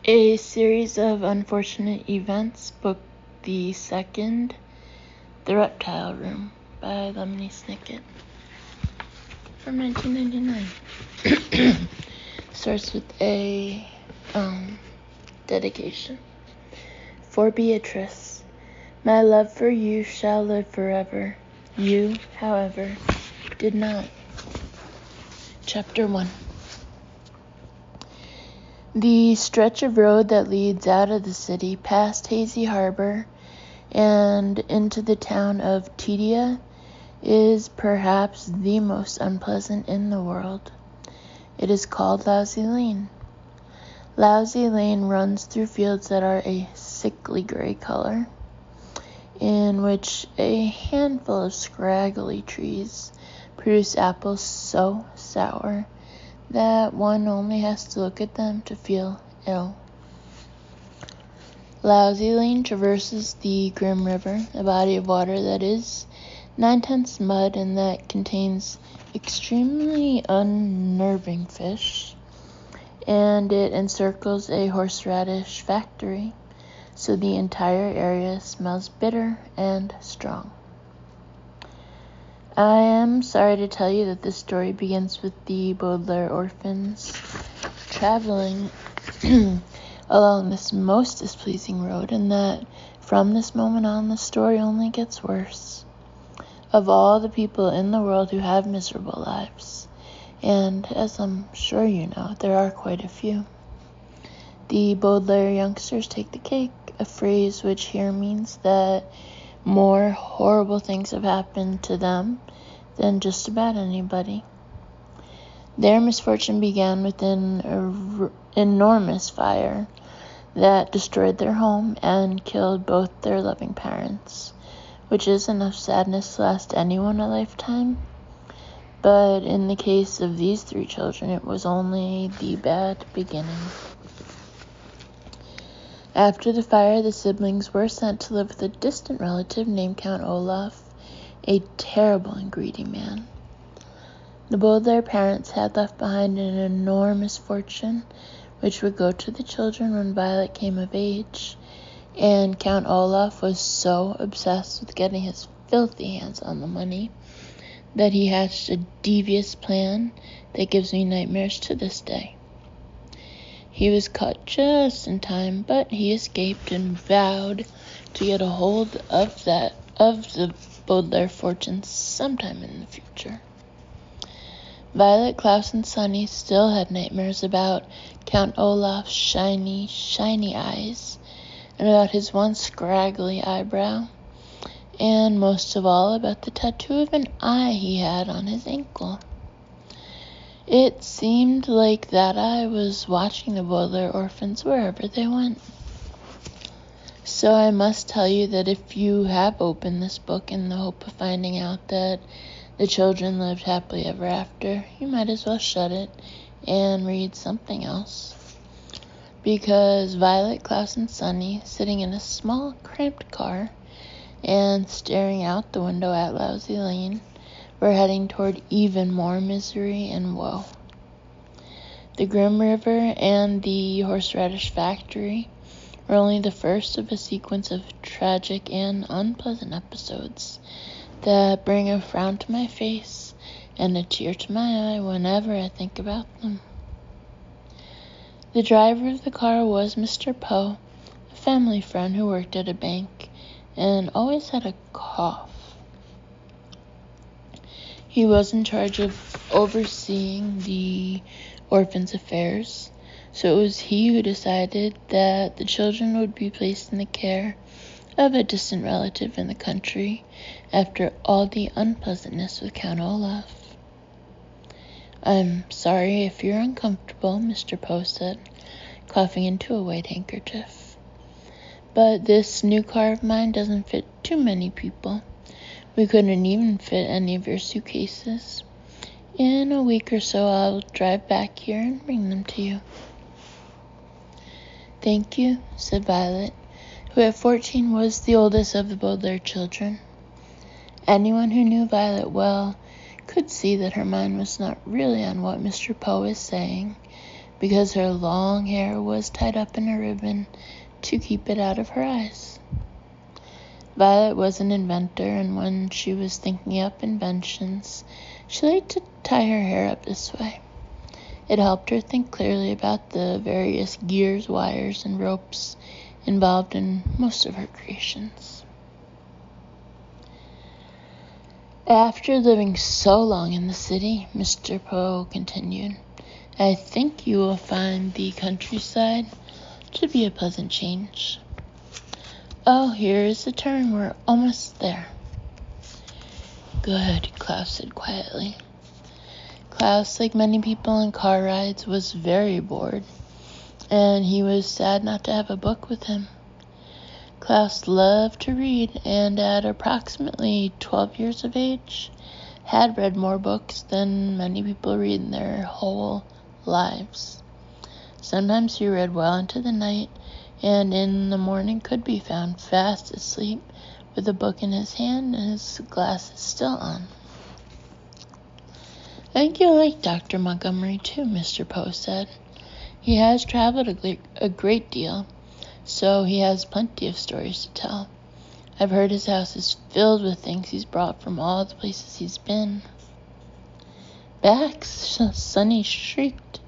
A Series of Unfortunate Events, Book the Second, The Reptile Room by Lemony Snicket from 1999. Starts with a dedication. For Beatrice, my love for you shall live forever. You, however, did not. Chapter 1. The stretch of road that leads out of the city past Hazy Harbor and into the town of Tedia is perhaps the most unpleasant in the world. It is called Lousy Lane. Lousy Lane runs through fields that are a sickly gray color, in which a handful of scraggly trees produce apples so sour that one only has to look at them to feel ill. Lousy Lane traverses the Grim River, a body of water that is 9/10 mud and that contains extremely unnerving fish, and it encircles a horseradish factory, so the entire area smells bitter and strong. I am sorry to tell you that this story begins with the Baudelaire orphans traveling along this most displeasing road, and that from this moment on the story only gets worse. Of all the people in the world who have miserable lives, and as I'm sure you know, there are quite a few, the Baudelaire youngsters take the cake, a phrase which here means that more horrible things have happened to them than just about anybody. Their misfortune began with an enormous fire that destroyed their home and killed both their loving parents, which is enough sadness to last anyone a lifetime. But in the case of these three children, it was only the bad beginning. After the fire, the siblings were sent to live with a distant relative named Count Olaf, a terrible and greedy man. The Baudelaire parents had left behind an enormous fortune, which would go to the children when Violet came of age, and Count Olaf was so obsessed with getting his filthy hands on the money that he hatched a devious plan that gives me nightmares to this day. He was caught just in time, but he escaped and vowed to get a hold of the Baudelaire fortune sometime in the future. Violet, Klaus, and Sunny still had nightmares about Count Olaf's shiny, shiny eyes, and about his one scraggly eyebrow, and most of all about the tattoo of an eye he had on his ankle. It seemed like that eye was watching the Baudelaire orphans wherever they went. So I must tell you that if you have opened this book in the hope of finding out that the children lived happily ever after, you might as well shut it and read something else. Because Violet, Klaus, and Sunny, sitting in a small, cramped car and staring out the window at Lousy Lane, were heading toward even more misery and woe. The Grim River and the horseradish factory were only the first of a sequence of tragic and unpleasant episodes that bring a frown to my face and a tear to my eye whenever I think about them. The driver of the car was Mr. Poe, a family friend who worked at a bank and always had a cough. He was in charge of overseeing the orphans' affairs, so it was he who decided that the children would be placed in the care of a distant relative in the country after all the unpleasantness with Count Olaf. "I'm sorry if you're uncomfortable," Mr. Poe said, coughing into a white handkerchief, "but this new car of mine doesn't fit too many people. We couldn't even fit any of your suitcases. In a week or so, I'll drive back here and bring them to you." "Thank you," said Violet, who at 14 was the oldest of the Baudelaire children. Anyone who knew Violet well could see that her mind was not really on what Mr. Poe was saying, because her long hair was tied up in a ribbon to keep it out of her eyes. Violet was an inventor, and when she was thinking up inventions, she liked to tie her hair up this way. It helped her think clearly about the various gears, wires, and ropes involved in most of her creations. After living so long in the city, Mr. Poe continued, I think you will find the countryside to be a pleasant change. Oh, here is the turn. We're almost there. Good, Klaus said quietly. Klaus, like many people on car rides, was very bored, and he was sad not to have a book with him. Klaus loved to read, and at approximately 12 years of age, had read more books than many people read in their whole lives. Sometimes he read well into the night, and in the morning could be found fast asleep with a book in his hand and his glasses still on. I think you'll like Dr. Montgomery too, Mr. Poe said. He has traveled a great deal, so he has plenty of stories to tell. I've heard his house is filled with things he's brought from all the places he's been. Bax, Sonny shrieked.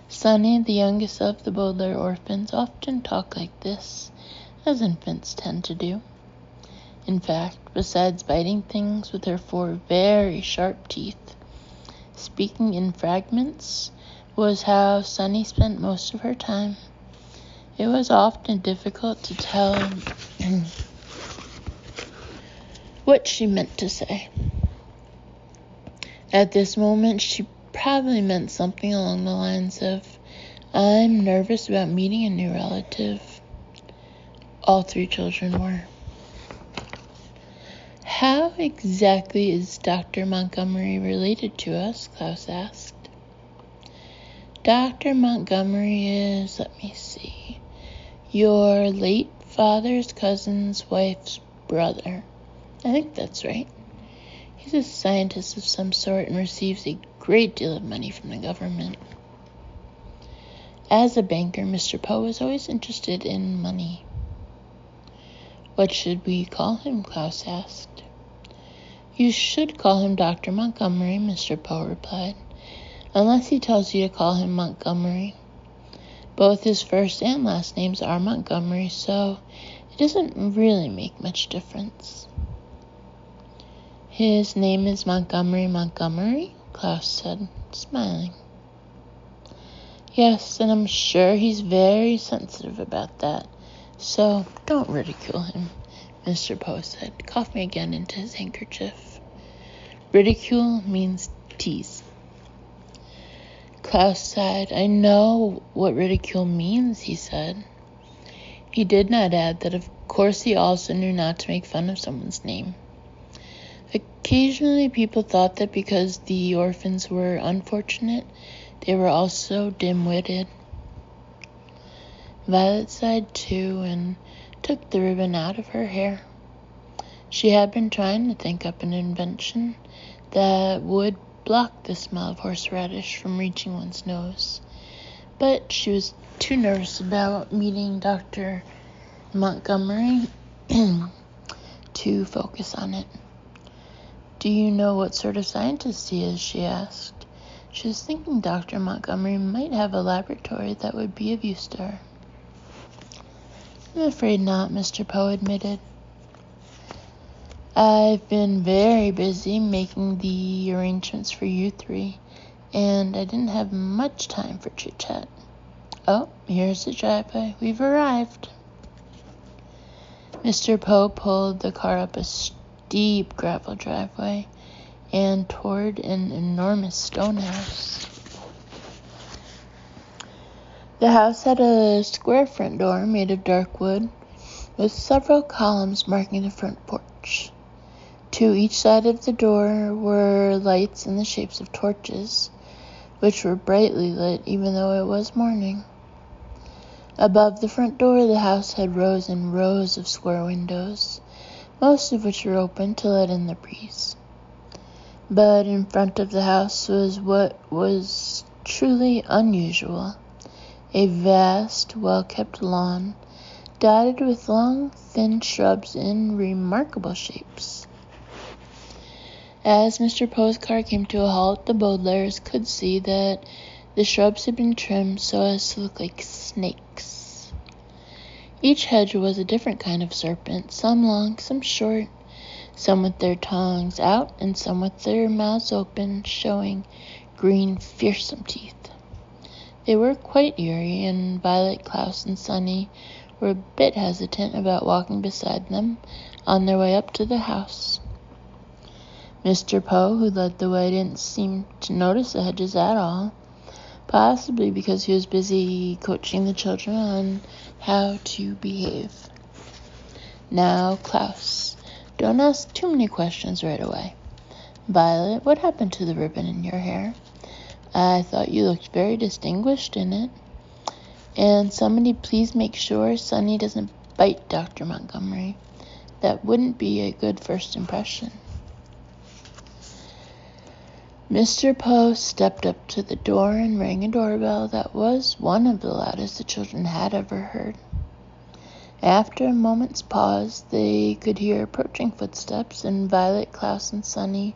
Sonny, the youngest of the Baudelaire orphans, often talked like this, as infants tend to do. In fact, besides biting things with her 4 very sharp teeth, speaking in fragments was how Sonny spent most of her time. It was often difficult to tell what she meant to say. At this moment, she probably meant something along the lines of, I'm nervous about meeting a new relative. All 3 children were. How exactly is Dr. Montgomery related to us? Klaus asked. Dr. Montgomery is, let me see, your late father's cousin's wife's brother. I think that's right. He's a scientist of some sort and receives a great deal of money from the government. As a banker, Mr. Poe was always interested in money. What should we call him? Klaus asked. You should call him Dr. Montgomery, Mr. Poe replied, unless he tells you to call him Montgomery. Both his first and last names are Montgomery, so it doesn't really make much difference. His name is Montgomery, Klaus said, smiling. Yes, and I'm sure he's very sensitive about that, so don't ridicule him, Mr. Poe said, coughing again into his handkerchief. Ridicule means tease. Klaus sighed. I know what ridicule means, he said. He did not add that of course he also knew not to make fun of someone's name. Occasionally people thought that because the orphans were unfortunate, they were also dim-witted. Violet sighed too and took the ribbon out of her hair. She had been trying to think up an invention that would block the smell of horseradish from reaching one's nose, but she was too nervous about meeting Dr. Montgomery to focus on it. Do you know what sort of scientist he is? She asked. She was thinking Dr. Montgomery might have a laboratory that would be of use to her. I'm afraid not, Mr. Poe admitted. I've been very busy making the arrangements for you 3, and I didn't have much time for chit-chat. Oh, here's the driveway. We've arrived. Mr. Poe pulled the car up a steep gravel driveway and toward an enormous stone house. The house had a square front door made of dark wood, with several columns marking the front porch. To each side of the door were lights in the shapes of torches, which were brightly lit even though it was morning. Above the front door, the house had rows and rows of square windows, most of which were open to let in the breeze. But in front of the house was what was truly unusual. A vast, well-kept lawn, dotted with long, thin shrubs in remarkable shapes. As Mr. Poe's car came to a halt, the Baudelaires could see that the shrubs had been trimmed so as to look like snakes. Each hedge was a different kind of serpent, some long, some short, some with their tongues out, and some with their mouths open, showing green, fearsome teeth. They were quite eerie, and Violet, Klaus, and Sunny were a bit hesitant about walking beside them on their way up to the house. Mr. Poe, who led the way, didn't seem to notice the hedges at all, possibly because he was busy coaching the children on how to behave. Now, Klaus, don't ask too many questions right away. Violet, what happened to the ribbon in your hair? I thought you looked very distinguished in it. And somebody please make sure Sunny doesn't bite Dr. Montgomery. That wouldn't be a good first impression. Mr. Poe stepped up to the door and rang a doorbell that was one of the loudest the children had ever heard. After a moment's pause, they could hear approaching footsteps, and Violet, Klaus, and Sunny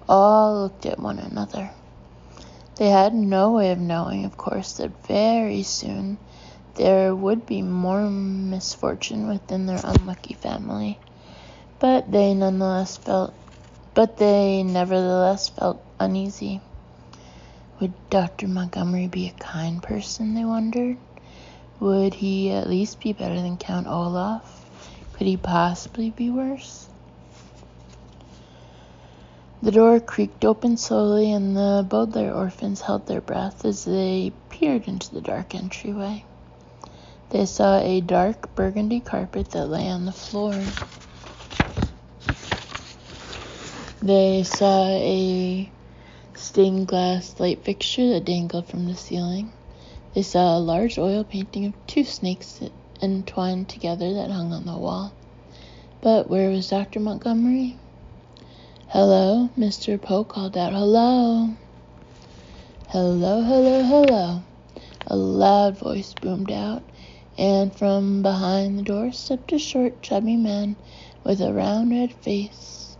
all looked at one another. They had no way of knowing, of course, that very soon there would be more misfortune within their unlucky family, but they nevertheless felt uneasy. Would Dr. Montgomery be a kind person, they wondered? Would he at least be better than Count Olaf? Could he possibly be worse? The door creaked open slowly, and the Baudelaire orphans held their breath as they peered into the dark entryway. They saw a dark burgundy carpet that lay on the floor. They saw a stained glass light fixture that dangled from the ceiling. They saw a large oil painting of two snakes entwined together that hung on the wall. But where was Dr. Montgomery? Hello, Mr. Poe called out. Hello. Hello, hello, hello. A loud voice boomed out, and from behind the door stepped a short, chubby man with a round, red face.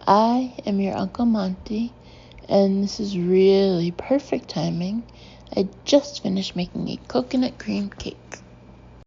I am your Uncle Monty, and this is really perfect timing. I just finished making a coconut cream cake.